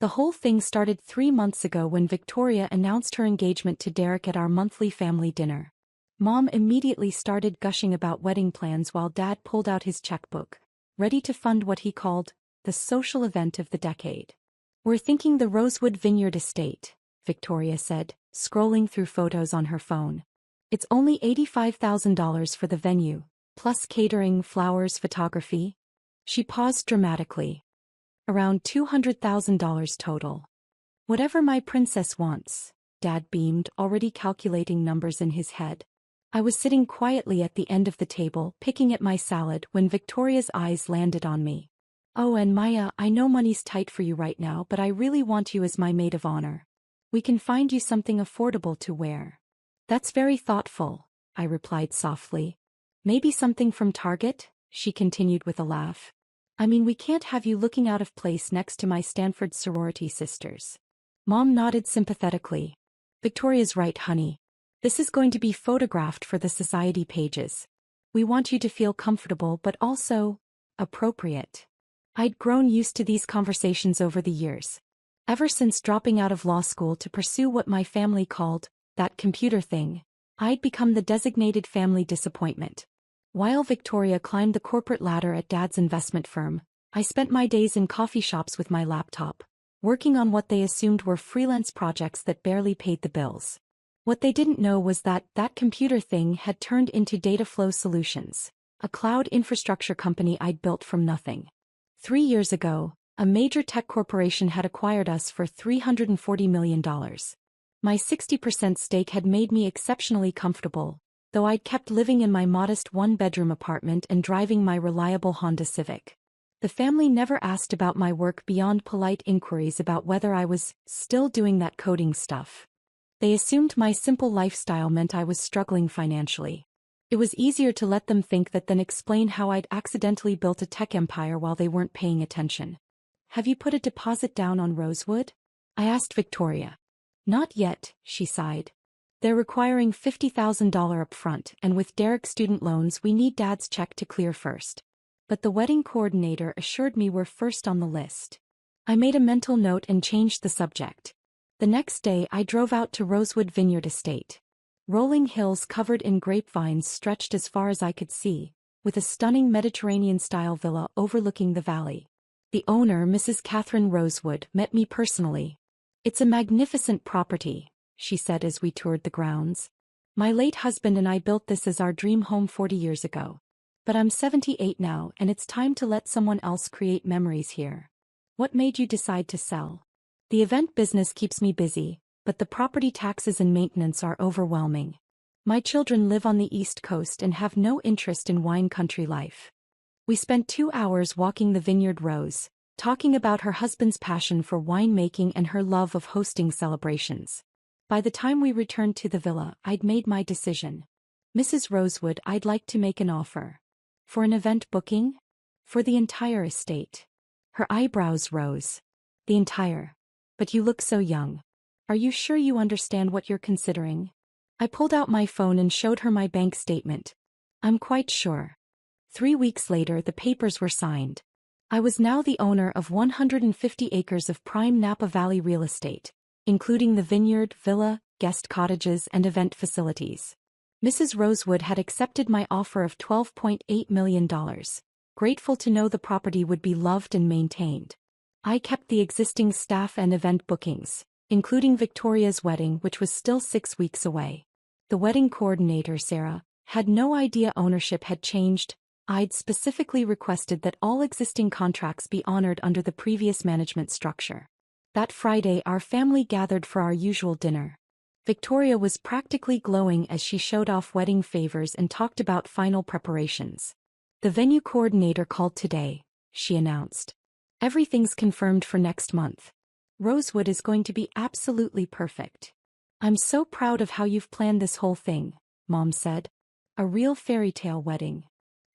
The whole thing started 3 months ago when Victoria announced her engagement to Derek at our monthly family dinner. Mom immediately started gushing about wedding plans while Dad pulled out his checkbook, ready to fund what he called the social event of the decade. "We're thinking the Rosewood Vineyard estate," Victoria said, scrolling through photos on her phone. "It's only $85,000 for the venue, plus catering, flowers, photography." She paused dramatically. "Around $200,000 total. Whatever my princess wants," Dad beamed, already calculating numbers in his head. I was sitting quietly at the end of the table, picking at my salad when Victoria's eyes landed on me. "Oh, and Maya, I know money's tight for you right now, but I really want you as my maid of honor. We can find you something affordable to wear." "That's very thoughtful," I replied softly. "Maybe something from Target?" she continued with a laugh. "I mean, we can't have you looking out of place next to my Stanford sorority sisters." Mom nodded sympathetically. "Victoria's right, honey. This is going to be photographed for the society pages. We want you to feel comfortable but also appropriate." I'd grown used to these conversations over the years. Ever since dropping out of law school to pursue what my family called that computer thing, I'd become the designated family disappointment. While Victoria climbed the corporate ladder at Dad's investment firm, I spent my days in coffee shops with my laptop, working on what they assumed were freelance projects that barely paid the bills. What they didn't know was that computer thing had turned into Data Flow Solutions, a cloud infrastructure company I'd built from nothing. 3 years ago, a major tech corporation had acquired us for $340 million. My 60% stake had made me exceptionally comfortable, though I'd kept living in my modest one-bedroom apartment and driving my reliable Honda Civic. The family never asked about my work beyond polite inquiries about whether I was still doing that coding stuff. They assumed my simple lifestyle meant I was struggling financially. It was easier to let them think that than explain how I'd accidentally built a tech empire while they weren't paying attention. "Have you put a deposit down on Rosewood?" I asked Victoria. "Not yet," she sighed. "They're requiring $50,000 upfront, and with Derek's student loans we need Dad's check to clear first. But the wedding coordinator assured me we're first on the list." I made a mental note and changed the subject. The next day I drove out to Rosewood Vineyard Estate. Rolling hills covered in grapevines stretched as far as I could see, with a stunning Mediterranean-style villa overlooking the valley. The owner, Mrs. Catherine Rosewood, met me personally. "It's a magnificent property," she said as we toured the grounds. "My late husband and I built this as our dream home 40 years ago. But I'm 78 now and it's time to let someone else create memories here." "What made you decide to sell?" "The event business keeps me busy, but the property taxes and maintenance are overwhelming. My children live on the East Coast and have no interest in wine country life." We spent 2 hours walking the vineyard rows, talking about her husband's passion for winemaking and her love of hosting celebrations. By the time we returned to the villa, I'd made my decision. "Mrs. Rosewood, I'd like to make an offer." "For an event booking?" "For the entire estate." Her eyebrows rose. "The entire? But you look so young. Are you sure you understand what you're considering?" I pulled out my phone and showed her my bank statement. "I'm quite sure." 3 weeks later the papers were signed. I was now the owner of 150 acres of prime Napa Valley real estate, including the vineyard, villa, guest cottages and event facilities. Mrs. Rosewood had accepted my offer of $12.8 million, grateful to know the property would be loved and maintained. I kept the existing staff and event bookings, including Victoria's wedding, which was still 6 weeks away. The wedding coordinator, Sarah, had no idea ownership had changed. I'd specifically requested that all existing contracts be honored under the previous management structure. That Friday our family gathered for our usual dinner. Victoria was practically glowing as she showed off wedding favors and talked about final preparations. "The venue coordinator called today," she announced. "Everything's confirmed for next month. Rosewood is going to be absolutely perfect." "I'm so proud of how you've planned this whole thing," Mom said. "A real fairy tale wedding."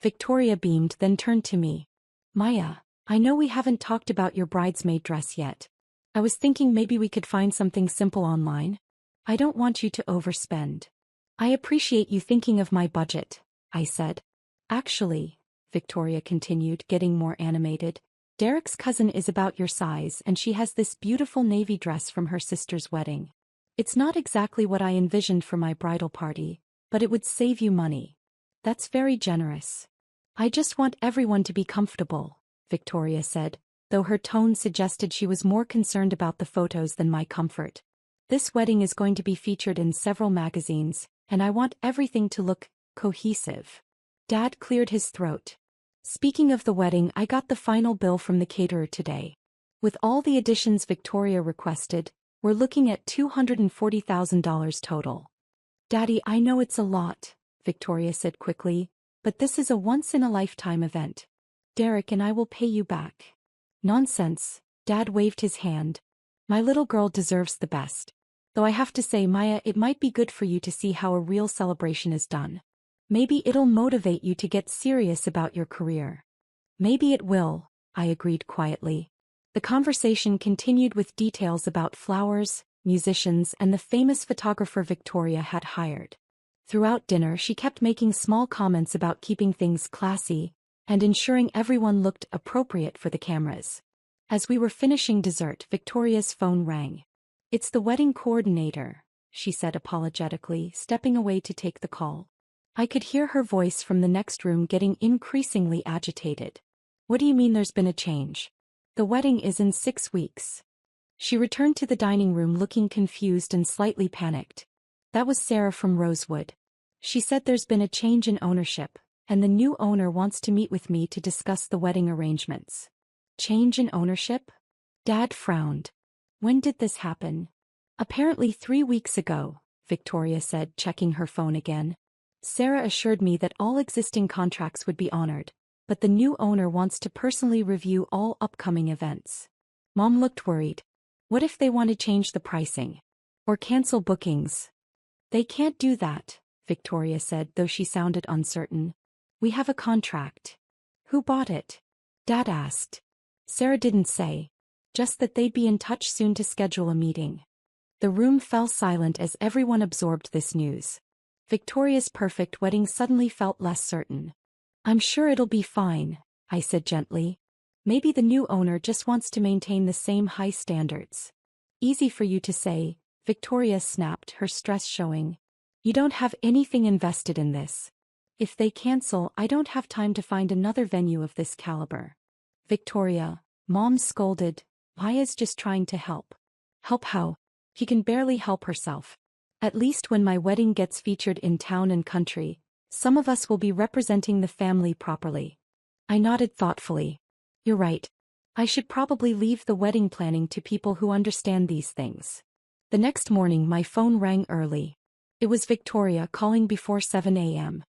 Victoria beamed, then turned to me. "Maya, I know we haven't talked about your bridesmaid dress yet. I was thinking maybe we could find something simple online. I don't want you to overspend." "I appreciate you thinking of my budget," I said. "Actually," Victoria continued, getting more animated, Derek's cousin is about your size and she has this beautiful navy dress from her sister's wedding. It's not exactly what I envisioned for my bridal party, but it would save you money. That's very generous. I just want everyone to be comfortable, Victoria said, though her tone suggested she was more concerned about the photos than my comfort. This wedding is going to be featured in several magazines, and I want everything to look cohesive. Dad cleared his throat. Speaking of the wedding, I got the final bill from the caterer today. With all the additions Victoria requested, we're looking at $240,000 total. Daddy, I know it's a lot, Victoria said quickly, but this is a once-in-a-lifetime event. Derek and I will pay you back. Nonsense, Dad waved his hand. My little girl deserves the best. Though I have to say, Maya, it might be good for you to see how a real celebration is done. Maybe it'll motivate you to get serious about your career. Maybe it will, I agreed quietly. The conversation continued with details about flowers, musicians, and the famous photographer Victoria had hired. Throughout dinner, she kept making small comments about keeping things classy and ensuring everyone looked appropriate for the cameras. As we were finishing dessert, Victoria's phone rang. It's the wedding coordinator, she said apologetically, stepping away to take the call. I could hear her voice from the next room getting increasingly agitated. What do you mean there's been a change? The wedding is in 6 weeks. She returned to the dining room looking confused and slightly panicked. That was Sarah from Rosewood. She said there's been a change in ownership, and the new owner wants to meet with me to discuss the wedding arrangements. Change in ownership? Dad frowned. When did this happen? Apparently 3 weeks ago, Victoria said, checking her phone again. Sarah assured me that all existing contracts would be honored, but the new owner wants to personally review all upcoming events. Mom looked worried. What if they want to change the pricing? Or cancel bookings? They can't do that, Victoria said, though she sounded uncertain. We have a contract. Who bought it? Dad asked. Sarah didn't say. Just that they'd be in touch soon to schedule a meeting. The room fell silent as everyone absorbed this news. Victoria's perfect wedding suddenly felt less certain. I'm sure it'll be fine, I said gently. Maybe the new owner just wants to maintain the same high standards. Easy for you to say, Victoria snapped, her stress showing. You don't have anything invested in this. If they cancel, I don't have time to find another venue of this caliber. Victoria, Mom scolded, Maya's just trying to help. Help how? She can barely help herself. At least when my wedding gets featured in Town and Country, some of us will be representing the family properly. I nodded thoughtfully. You're right. I should probably leave the wedding planning to people who understand these things. The next morning my phone rang early. It was Victoria calling before 7 a.m.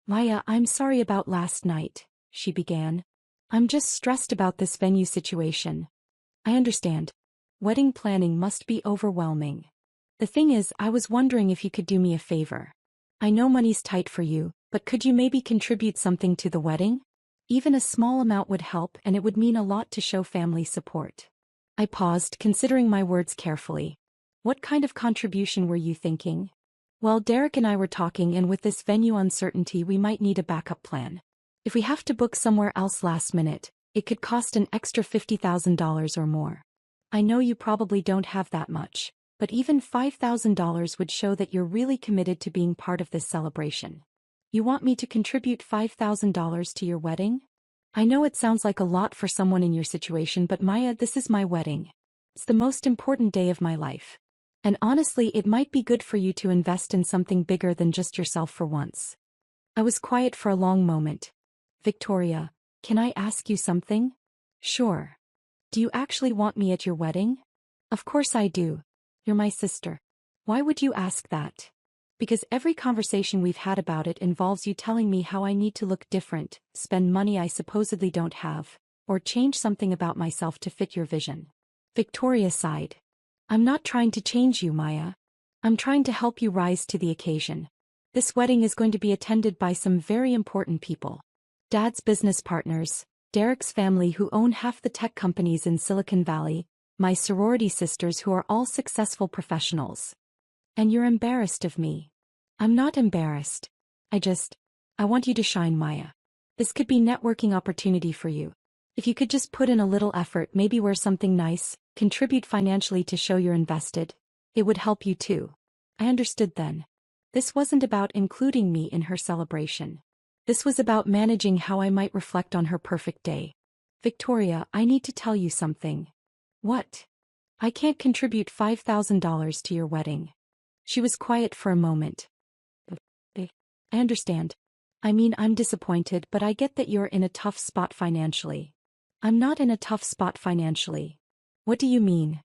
Maya, I'm sorry about last night, she began. I'm just stressed about this venue situation. I understand. Wedding planning must be overwhelming. The thing is, I was wondering if you could do me a favor. I know money's tight for you, but could you maybe contribute something to the wedding? Even a small amount would help, and it would mean a lot to show family support. I paused, considering my words carefully. What kind of contribution were you thinking? Well, Derek and I were talking, and with this venue uncertainty, we might need a backup plan. If we have to book somewhere else last minute, it could cost an extra $50,000 or more. I know you probably don't have that much, but even $5,000 would show that you're really committed to being part of this celebration. You want me to contribute $5,000 to your wedding? I know it sounds like a lot for someone in your situation, but Maya, this is my wedding. It's the most important day of my life. And honestly, it might be good for you to invest in something bigger than just yourself for once. I was quiet for a long moment. Victoria, can I ask you something? Sure. Do you actually want me at your wedding? Of course I do. You're my sister. Why would you ask that? Because every conversation we've had about it involves you telling me how I need to look different, spend money I supposedly don't have, or change something about myself to fit your vision. Victoria sighed. I'm not trying to change you, Maya. I'm trying to help you rise to the occasion. This wedding is going to be attended by some very important people. Dad's business partners, Derek's family who own half the tech companies in Silicon Valley, my sorority sisters who are all successful professionals. And you're embarrassed of me. I'm not embarrassed. I want you to shine, Maya. This could be networking opportunity for you. If you could just put in a little effort, maybe wear something nice, contribute financially to show you're invested, it would help you too. I understood then. This wasn't about including me in her celebration. This was about managing how I might reflect on her perfect day. Victoria, I need to tell you something. What? I can't contribute $5,000 to your wedding. She was quiet for a moment. I understand. I mean, I'm disappointed, but I get that you're in a tough spot financially. I'm not in a tough spot financially. What do you mean?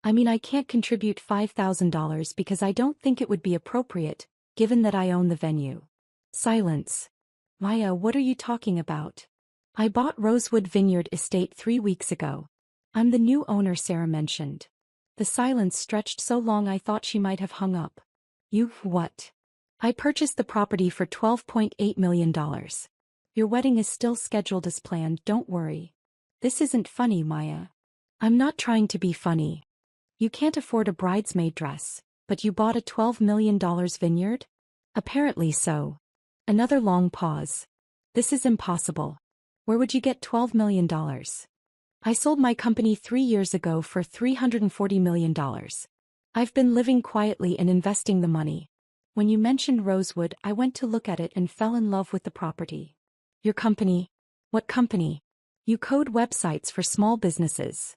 I mean, I can't contribute $5,000 because I don't think it would be appropriate, given that I own the venue. Silence. Maya, what are you talking about? I bought Rosewood Vineyard Estate 3 weeks ago. I'm the new owner, Sarah mentioned. The silence stretched so long I thought she might have hung up. You, what? I purchased the property for $12.8 million. Your wedding is still scheduled as planned, don't worry. This isn't funny, Maya. I'm not trying to be funny. You can't afford a bridesmaid dress, but you bought a $12 million vineyard? Apparently so. Another long pause. This is impossible. Where would you get $12 million? I sold my company 3 years ago for $340 million. I've been living quietly and investing the money. When you mentioned Rosewood, I went to look at it and fell in love with the property. Your company? What company? You code websites for small businesses.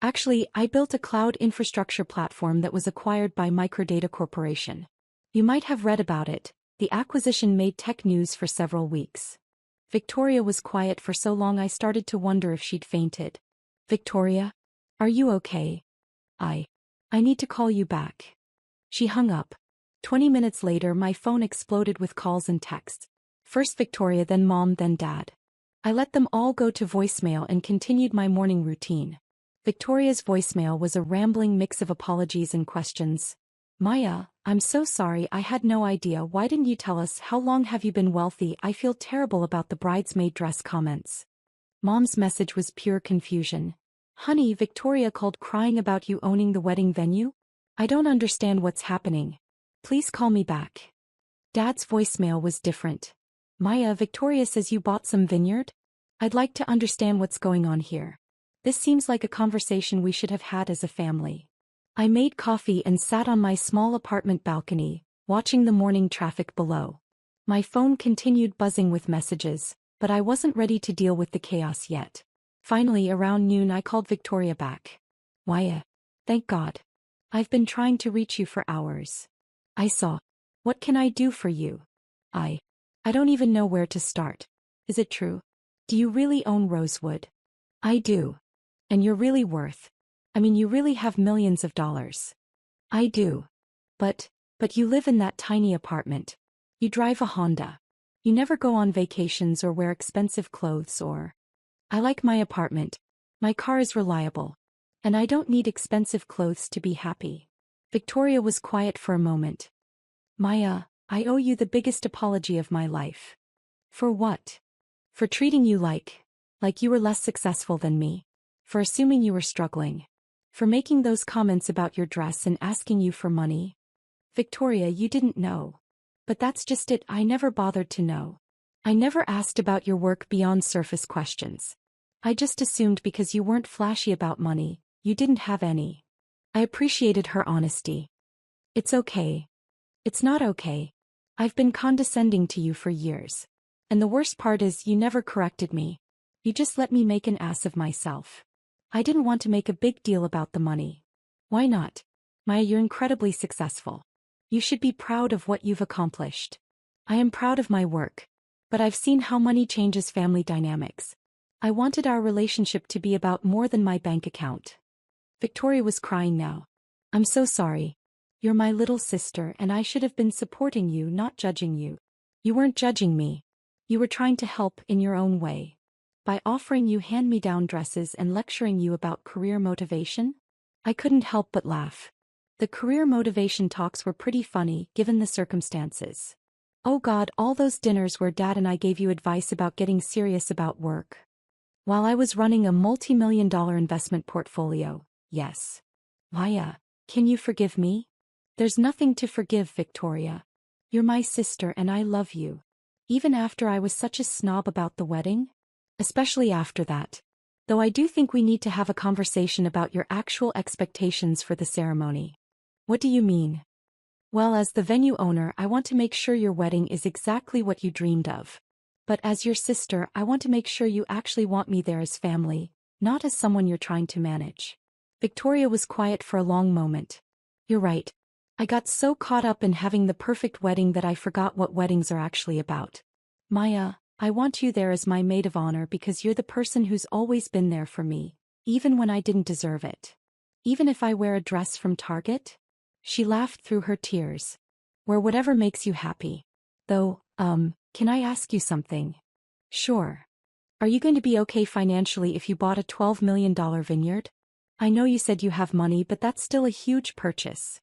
Actually, I built a cloud infrastructure platform that was acquired by Microdata Corporation. You might have read about it. The acquisition made tech news for several weeks. Victoria was quiet for so long I started to wonder if she'd fainted. Victoria? Are you okay? I need to call you back. She hung up. 20 minutes later, my phone exploded with calls and texts. First Victoria, then Mom, then Dad. I let them all go to voicemail and continued my morning routine. Victoria's voicemail was a rambling mix of apologies and questions. Maya, I'm so sorry, I had no idea. Why didn't you tell us? How long have you been wealthy? I feel terrible about the bridesmaid dress comments. Mom's message was pure confusion. Honey, Victoria called crying about you owning the wedding venue? I don't understand what's happening. Please call me back. Dad's voicemail was different. Maya, Victoria says you bought some vineyard? I'd like to understand what's going on here. This seems like a conversation we should have had as a family. I made coffee and sat on my small apartment balcony, watching the morning traffic below. My phone continued buzzing with messages, but I wasn't ready to deal with the chaos yet. Finally, around noon, I called Victoria back. Maya. Thank God. I've been trying to reach you for hours. I saw. What can I do for you? I don't even know where to start. Is it true? Do you really own Rosewood? I do. And you're really worth. I mean, you really have millions of dollars. I do. But you live in that tiny apartment. You drive a Honda. You never go on vacations or wear expensive clothes or... I like my apartment. My car is reliable. And I don't need expensive clothes to be happy. Victoria was quiet for a moment. Maya, I owe you the biggest apology of my life. For what? For treating you like you were less successful than me. For assuming you were struggling. For making those comments about your dress and asking you for money. Victoria, you didn't know. But that's just it, I never bothered to know. I never asked about your work beyond surface questions. I just assumed because you weren't flashy about money, you didn't have any. I appreciated her honesty. It's okay. It's not okay. I've been condescending to you for years. And the worst part is you never corrected me. You just let me make an ass of myself. I didn't want to make a big deal about the money. Why not? Maya, you're incredibly successful. You should be proud of what you've accomplished. I am proud of my work. But I've seen how money changes family dynamics. I wanted our relationship to be about more than my bank account. Victoria was crying now. I'm so sorry. You're my little sister and I should have been supporting you, not judging you. You weren't judging me. You were trying to help in your own way. By offering you hand-me-down dresses and lecturing you about career motivation? I couldn't help but laugh. The career motivation talks were pretty funny, given the circumstances. Oh God, all those dinners where Dad and I gave you advice about getting serious about work. While I was running a multi-million-dollar investment portfolio, yes. Maya, can you forgive me? There's nothing to forgive, Victoria. You're my sister and I love you. Even after I was such a snob about the wedding? Especially after that. Though I do think we need to have a conversation about your actual expectations for the ceremony. What do you mean? Well, as the venue owner, I want to make sure your wedding is exactly what you dreamed of. But as your sister, I want to make sure you actually want me there as family, not as someone you're trying to manage. Victoria was quiet for a long moment. You're right. I got so caught up in having the perfect wedding that I forgot what weddings are actually about. Maya, I want you there as my maid of honor because you're the person who's always been there for me, even when I didn't deserve it. Even if I wear a dress from Target? She laughed through her tears. Wear whatever makes you happy. Though, can I ask you something? Sure. Are you going to be okay financially if you bought a $12 million vineyard? I know you said you have money, but that's still a huge purchase.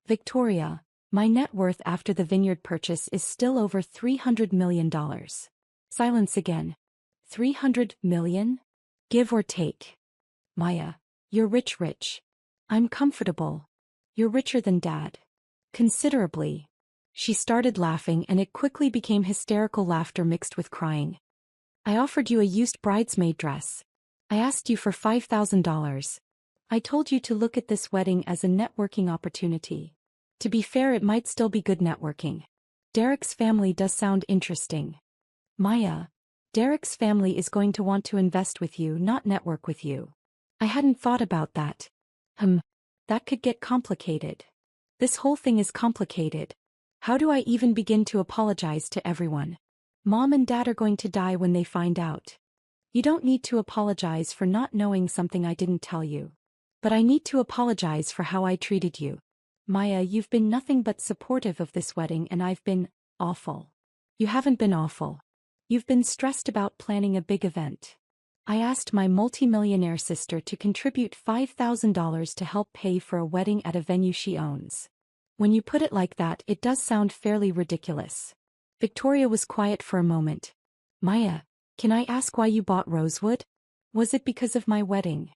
Victoria, my net worth after the vineyard purchase is still over $300 million. Silence again. 300 million? Give or take. Maya, you're rich. I'm comfortable. You're richer than Dad. Considerably. She started laughing and it quickly became hysterical laughter mixed with crying. I offered you a used bridesmaid dress. I asked you for $5,000. I told you to look at this wedding as a networking opportunity. To be fair, it might still be good networking. Derek's family does sound interesting. Maya, Derek's family is going to want to invest with you, not network with you. I hadn't thought about that. That could get complicated. This whole thing is complicated. How do I even begin to apologize to everyone? Mom and Dad are going to die when they find out. You don't need to apologize for not knowing something I didn't tell you. But I need to apologize for how I treated you. Maya, you've been nothing but supportive of this wedding and I've been awful. You haven't been awful. You've been stressed about planning a big event. I asked my multimillionaire sister to contribute $5,000 to help pay for a wedding at a venue she owns. When you put it like that, it does sound fairly ridiculous. Victoria was quiet for a moment. Maya, can I ask why you bought rosewood? Was it because of my wedding?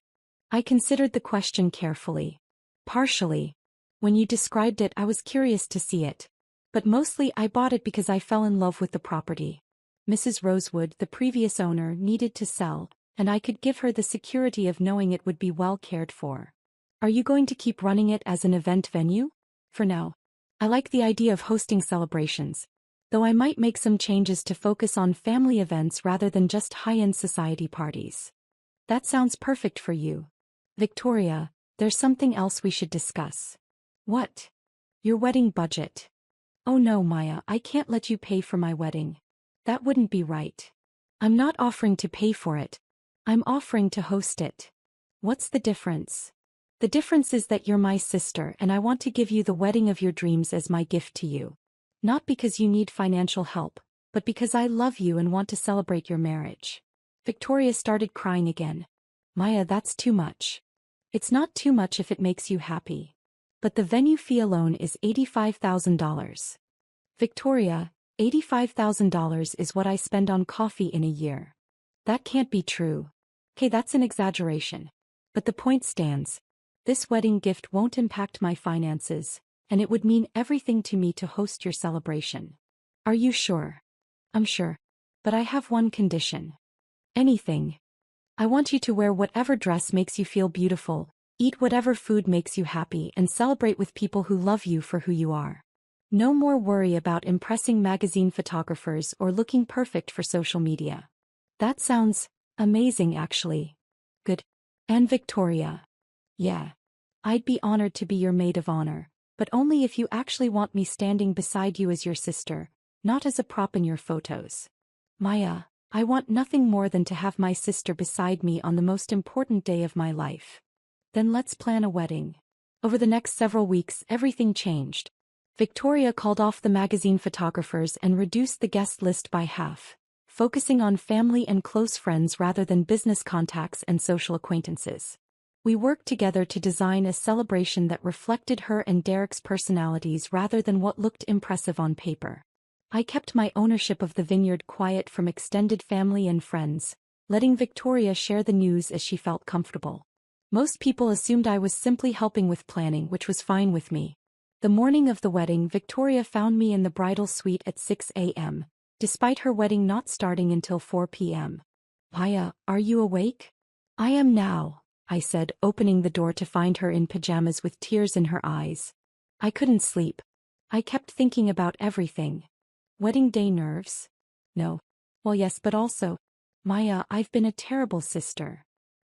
I considered the question carefully. Partially. When you described it, I was curious to see it. But mostly I bought it because I fell in love with the property. Mrs. Rosewood, the previous owner, needed to sell, and I could give her the security of knowing it would be well cared for. Are you going to keep running it as an event venue? For now. I like the idea of hosting celebrations, though I might make some changes to focus on family events rather than just high-end society parties. That sounds perfect for you. Victoria, there's something else we should discuss. What? Your wedding budget. Oh no, Maya, I can't let you pay for my wedding. That wouldn't be right. I'm not offering to pay for it. I'm offering to host it. What's the difference? The difference is that you're my sister and I want to give you the wedding of your dreams as my gift to you. Not because you need financial help, but because I love you and want to celebrate your marriage. Victoria started crying again. Maya, that's too much. It's not too much if it makes you happy. But the venue fee alone is $85,000. Victoria, $85,000 is what I spend on coffee in a year. That can't be true. Okay, that's an exaggeration. But the point stands. This wedding gift won't impact my finances, and it would mean everything to me to host your celebration. Are you sure? I'm sure. But I have one condition. Anything. I want you to wear whatever dress makes you feel beautiful, eat whatever food makes you happy, and celebrate with people who love you for who you are. No more worry about impressing magazine photographers or looking perfect for social media. That sounds amazing, actually. Good. And Victoria. Yeah. I'd be honored to be your maid of honor, but only if you actually want me standing beside you as your sister, not as a prop in your photos. Maya, I want nothing more than to have my sister beside me on the most important day of my life. Then let's plan a wedding. Over the next several weeks, everything changed. Victoria called off the magazine photographers and reduced the guest list by half, focusing on family and close friends rather than business contacts and social acquaintances. We worked together to design a celebration that reflected her and Derek's personalities rather than what looked impressive on paper. I kept my ownership of the vineyard quiet from extended family and friends, letting Victoria share the news as she felt comfortable. Most people assumed I was simply helping with planning, which was fine with me. The morning of the wedding, Victoria found me in the bridal suite at 6 a.m., despite her wedding not starting until 4 p.m. Maya, are you awake? I am now, I said, opening the door to find her in pajamas with tears in her eyes. I couldn't sleep. I kept thinking about everything. Wedding day nerves? No. Well, yes, but also, Maya, I've been a terrible sister.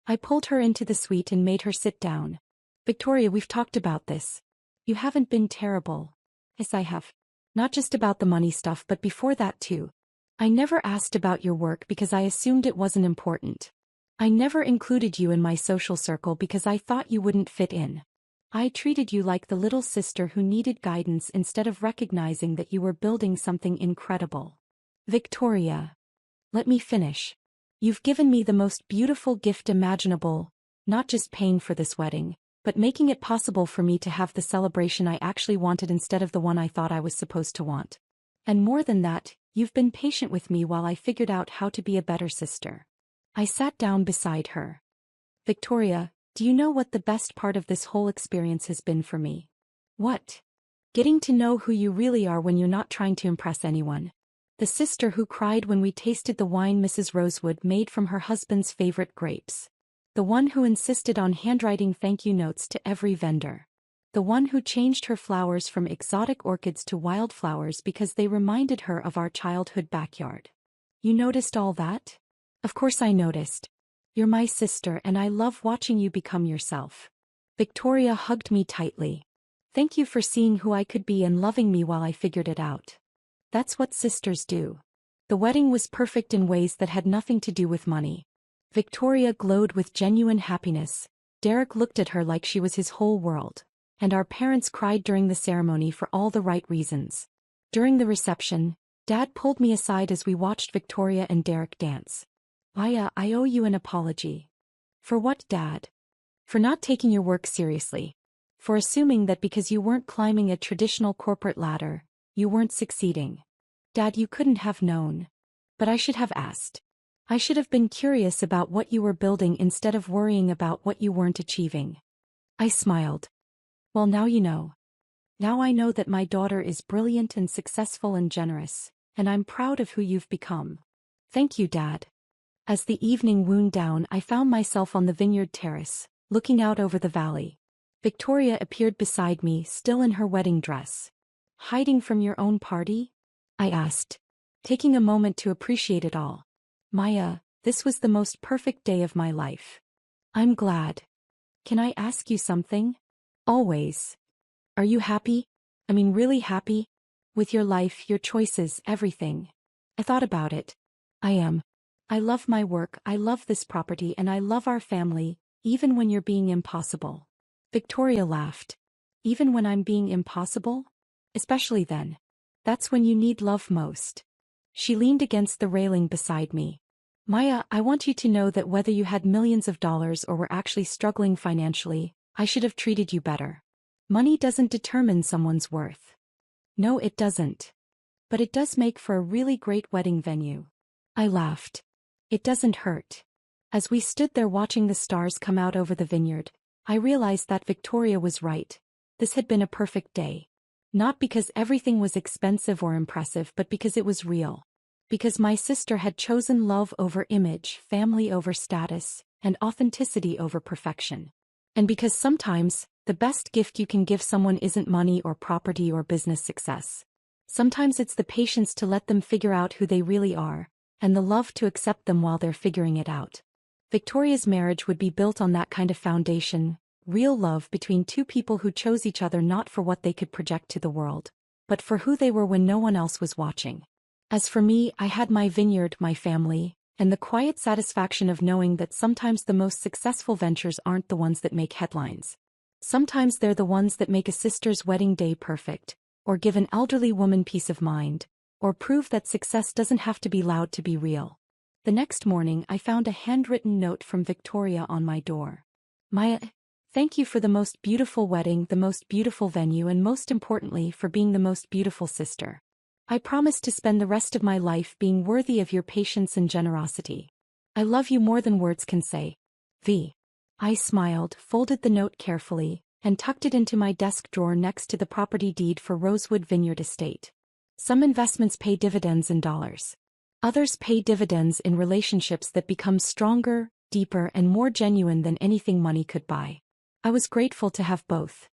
I pulled her into the suite and made her sit down. Victoria, we've talked about this. You haven't been terrible. Yes, I have. Not just about the money stuff, but before that too. I never asked about your work because I assumed it wasn't important. I never included you in my social circle because I thought you wouldn't fit in. I treated you like the little sister who needed guidance instead of recognizing that you were building something incredible. Victoria. Let me finish. You've given me the most beautiful gift imaginable, not just paying for this wedding, but making it possible for me to have the celebration I actually wanted instead of the one I thought I was supposed to want. And more than that, you've been patient with me while I figured out how to be a better sister. I sat down beside her. Victoria, do you know what the best part of this whole experience has been for me? What? Getting to know who you really are when you're not trying to impress anyone. The sister who cried when we tasted the wine Mrs. Rosewood made from her husband's favorite grapes. The one who insisted on handwriting thank you notes to every vendor. The one who changed her flowers from exotic orchids to wildflowers because they reminded her of our childhood backyard. You noticed all that? Of course I noticed. You're my sister and I love watching you become yourself. Victoria hugged me tightly. Thank you for seeing who I could be and loving me while I figured it out. That's what sisters do. The wedding was perfect in ways that had nothing to do with money. Victoria glowed with genuine happiness. Derek looked at her like she was his whole world. And our parents cried during the ceremony for all the right reasons. During the reception, Dad pulled me aside as we watched Victoria and Derek dance. Maya, I owe you an apology. For what, Dad? For not taking your work seriously. For assuming that because you weren't climbing a traditional corporate ladder, you weren't succeeding. Dad, you couldn't have known. But I should have asked. I should have been curious about what you were building instead of worrying about what you weren't achieving. I smiled. Well, now you know. Now I know that my daughter is brilliant and successful and generous, and I'm proud of who you've become. Thank you, Dad. As the evening wound down, I found myself on the vineyard terrace, looking out over the valley. Victoria appeared beside me, still in her wedding dress. Hiding from your own party? I asked, taking a moment to appreciate it all. Maya, this was the most perfect day of my life. I'm glad. Can I ask you something? Always. Are you happy? I mean, really happy? With your life, your choices, everything. I thought about it. I am. I love my work, I love this property, and I love our family, even when you're being impossible. Victoria laughed. Even when I'm being impossible? Especially then. That's when you need love most. She leaned against the railing beside me. Maya, I want you to know that whether you had millions of dollars or were actually struggling financially, I should have treated you better. Money doesn't determine someone's worth. No, it doesn't. But it does make for a really great wedding venue. I laughed. It doesn't hurt. As we stood there watching the stars come out over the vineyard, I realized that Victoria was right. This had been a perfect day. Not because everything was expensive or impressive, but because it was real. Because my sister had chosen love over image, family over status, and authenticity over perfection. And because sometimes, the best gift you can give someone isn't money or property or business success. Sometimes it's the patience to let them figure out who they really are, and the love to accept them while they're figuring it out. Victoria's marriage would be built on that kind of foundation, real love between two people who chose each other not for what they could project to the world, but for who they were when no one else was watching. As for me, I had my vineyard, my family, and the quiet satisfaction of knowing that sometimes the most successful ventures aren't the ones that make headlines. Sometimes they're the ones that make a sister's wedding day perfect, or give an elderly woman peace of mind, or prove that success doesn't have to be loud to be real. The next morning I found a handwritten note from Victoria on my door. Maya, thank you for the most beautiful wedding, the most beautiful venue, and most importantly for being the most beautiful sister. I promise to spend the rest of my life being worthy of your patience and generosity. I love you more than words can say. V. I smiled, folded the note carefully, and tucked it into my desk drawer next to the property deed for Rosewood Vineyard Estate. Some investments pay dividends in dollars. Others pay dividends in relationships that become stronger, deeper and more genuine than anything money could buy. I was grateful to have both.